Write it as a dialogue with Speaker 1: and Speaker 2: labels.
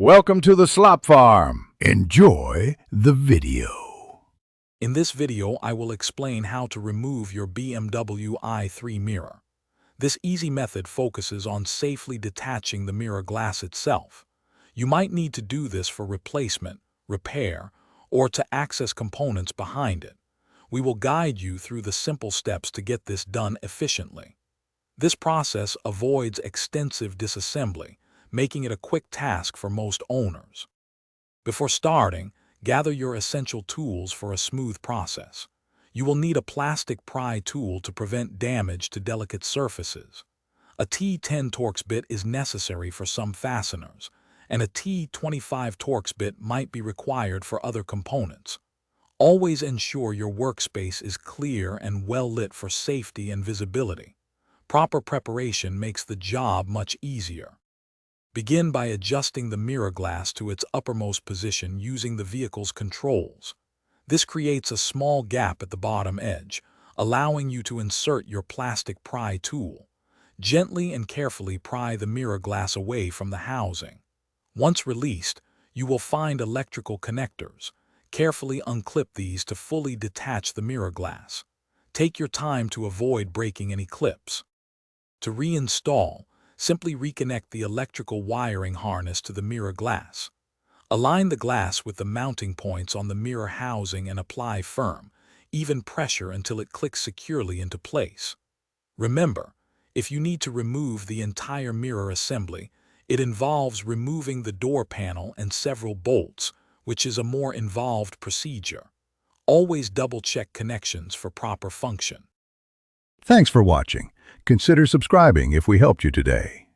Speaker 1: Welcome to the Slop Farm. Enjoy the video.
Speaker 2: In this video, I will explain how to remove your BMW i3 mirror. This easy method focuses on safely detaching the mirror glass itself. You might need to do this for replacement, repair, or to access components behind it. We will guide you through the simple steps to get this done efficiently. This process avoids extensive disassembly, making it a quick task for most owners. Before starting, gather your essential tools for a smooth process. You will need a plastic pry tool to prevent damage to delicate surfaces. A T10 Torx bit is necessary for some fasteners, and a T25 Torx bit might be required for other components. Always ensure your workspace is clear and well lit for safety and visibility. Proper preparation makes the job much easier. Begin by adjusting the mirror glass to its uppermost position using the vehicle's controls. This creates a small gap at the bottom edge, allowing you to insert your plastic pry tool. Gently and carefully pry the mirror glass away from the housing. Once released, you will find electrical connectors. Carefully unclip these to fully detach the mirror glass. Take your time to avoid breaking any clips. To reinstall, simply reconnect the electrical wiring harness to the mirror glass. Align the glass with the mounting points on the mirror housing and apply firm, even pressure until it clicks securely into place. Remember, if you need to remove the entire mirror assembly, it involves removing the door panel and several bolts, which is a more involved procedure. Always double-check connections for proper function.
Speaker 1: Thanks for watching. Consider subscribing if we helped you today.